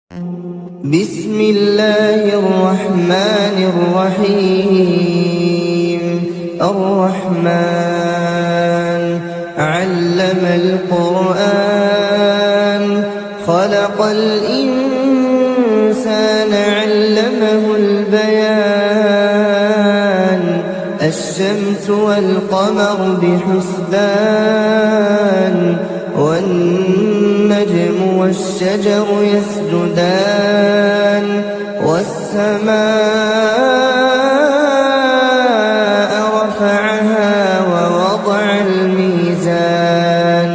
بسم الله الرحمن الرحيم. الرحمن علم القرآن خلق الإنسان علمه البيان الشمس والقمر بحسبان والنجم والشجر يسجدان والسماء رفعها ووضع الميزان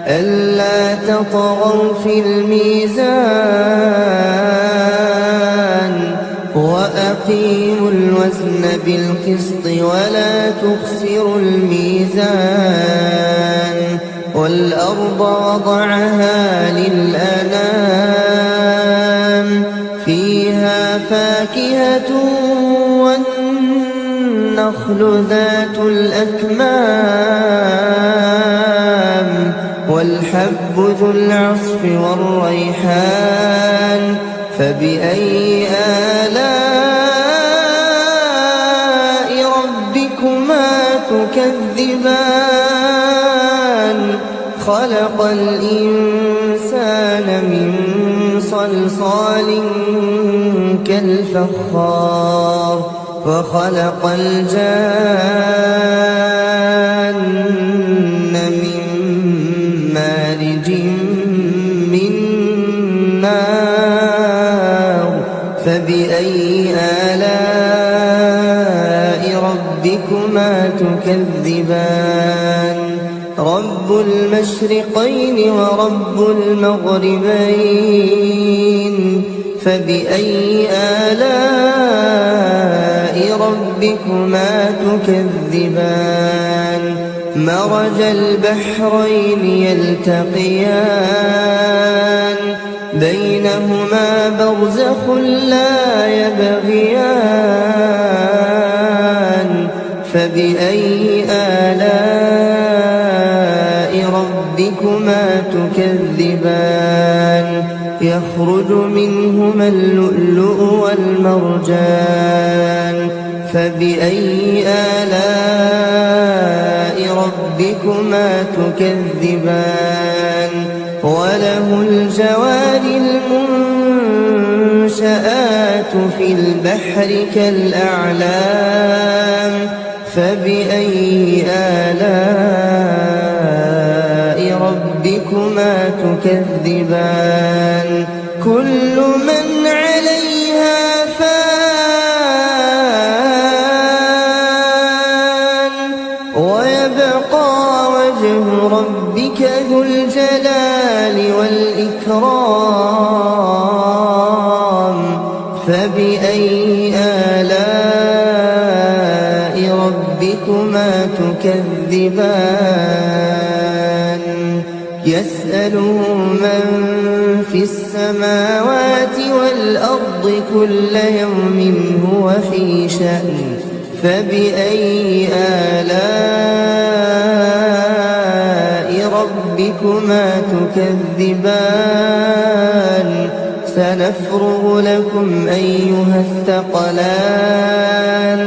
ألا تطغوا في الميزان وأقيموا الوزن بالقسط ولا تخسروا الميزان والأرض وضعها للأنام فيها فاكهة والنخل ذات الأكمام والحب ذو العصف والريحان فبأي آلاء ربكما تكذبان خلق الإنسان من صلصال كالفخار وخلق الجان من مارج من نار فبأي آلاء ربكما تكذبان رب المشرقين ورب المغربين فبأي آلاء ربكما تكذبان مرج البحرين يلتقيان بينهما برزخ لا يبغيان فبأي آلاء ربكما تكذبان يخرج منهما اللؤلؤ والمرجان فبأي آلاء ربكما تكذبان وله الجوار المنشآت في البحر كالأعلام فبأي آلاء ربكما تكذبان كل من عليها فان ويبقى وجه ربك ذو الجلال والإكرام فبأي آلاء ربكما تكذبان يسأله من في السماوات والأرض كل يوم هو في شأن فبأي آلاء ربكما تكذبان سنفرغ لكم أيها الثقلان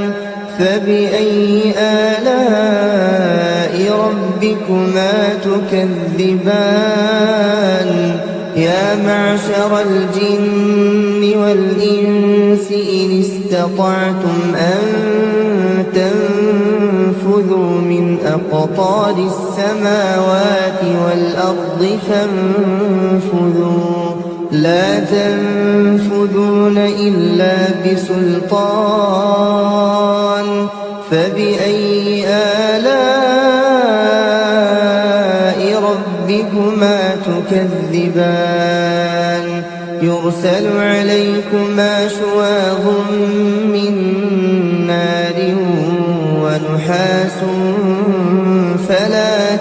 فبأي آلاء ربكما تكذبان يا معشر الجن والإنس إن استطعتم أن تنفذوا من أقطار السماوات والأرض فانفذوا لا تنفذون إلا بسلطان فبأي آلاء ربكما تكذبان يرسل عليكما شواظ من نار ونحاس فلا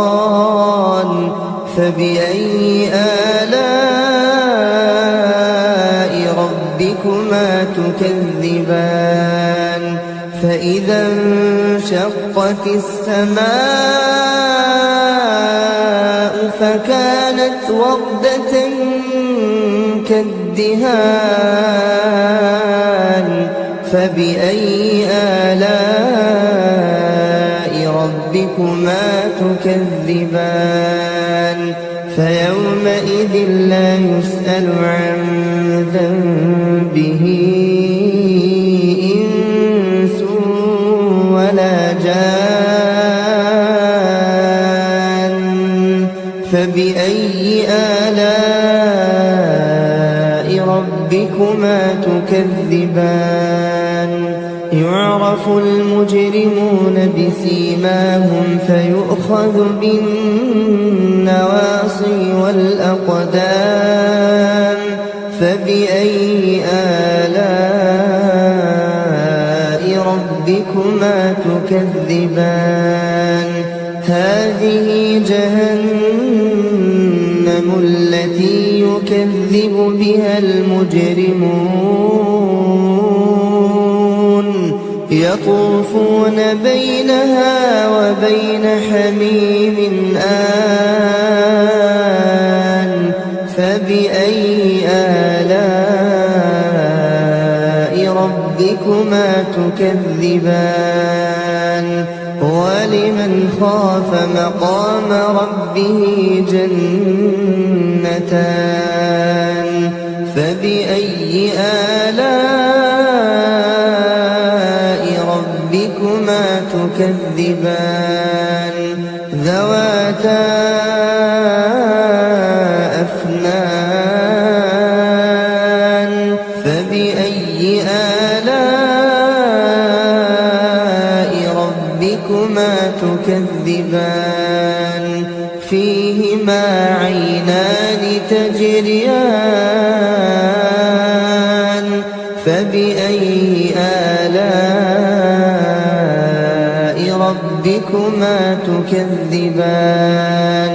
تنتصران فبأي آلاء ربكما تكذبان فإذا انشقت السماء فكانت وردة كالدهان فبأي آلاء ربكما تكذبان فيومئذ لا يسأل عن ذنبه إنس ولا جان فبأي آلاء ربكما تكذبان يعرف المجرمون بسيماهم فيؤخذ بالنواصي والأقدام فبأي آلاء ربكما تكذبان هذه جهنم التي يكذب بها المجرمون يطوفون بينها وبين حميم آن فبأي آلاء ربكما تكذبان ولمن خاف مقام ربه جنتان فبأي آلاء ربكما تكذبان ذواتا أفنان فبأي آلاء ربكما تكذبان فيهما عينان تجريان فبأي آلاء ربكما تكذبان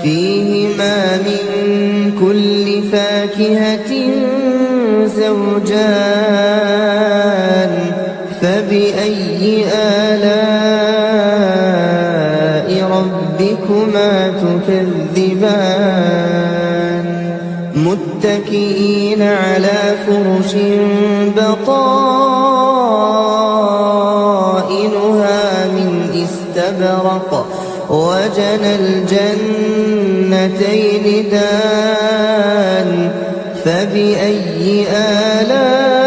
فيهما من كل فاكهة زوجان فبأي آلاء ربكما تكذبان متكئين على فرش بطائنها من استبرق وجنى الجنتين دان فبأي آلاء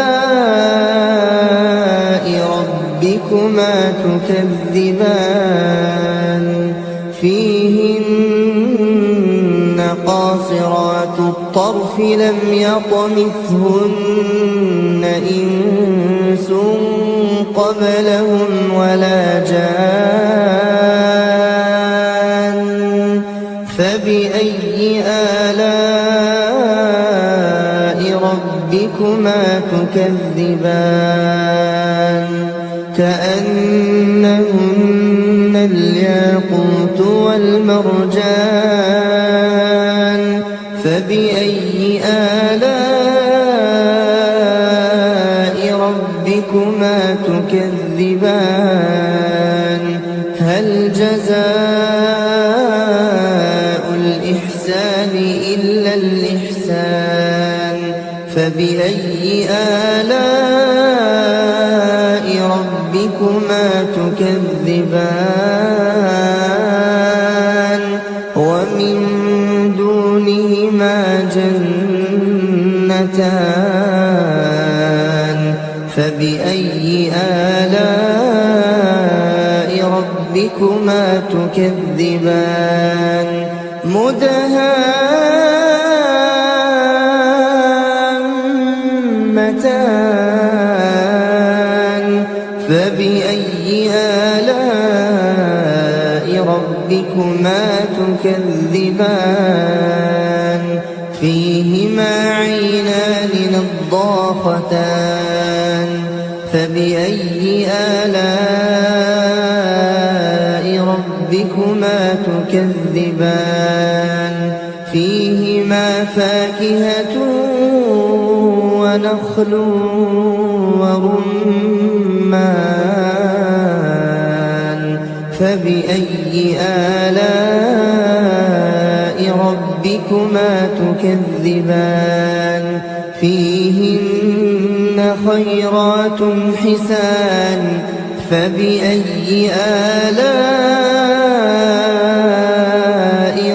ربكما تكذبان فيهن قاصرات الطرف لم يطمثهن إنس قبلهم ولا جان فبأي آلاء ربكما تكذبان كأنهن الياقوت والمرجان فبأي آلاء ربكما تكذبان هل جزاء الإحسان إلا الإحسان فبأي آلاء ربكما تكذبان ومن دونهما جنتان فبأي آلاء ربكما تكذبان مدهامتان فبأي آلاء ربكما تكذبان فيهما عينان نضاختان فبأي آلاء ربكما تكذبان فيهما فاكهة ونخل ورمان فبأي آلاء ربكما تكذبان فيهن خيرات حسان فبأي آلاء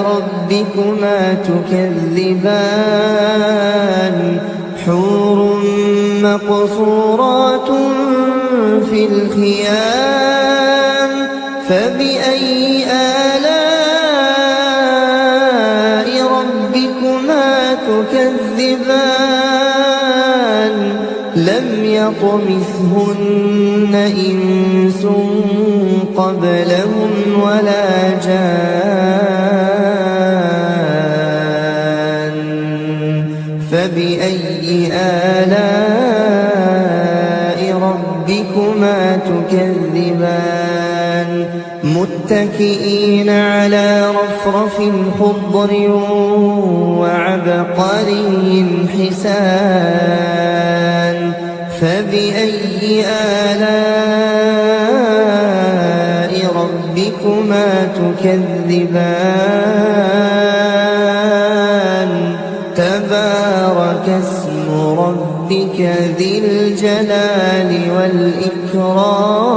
ربكما تكذبان حور مقصورات في الخيام فبأي آلاء ربكما تكذبان لم يطمثهن إنس قبلهم ولا جان فبأي آلاء ربكما تكذبان متكئين على رفرف خضر وعبقري حسان فبأي آلاء ربكما تكذبان تبارك اسم ربك ذي الجلال والإكرام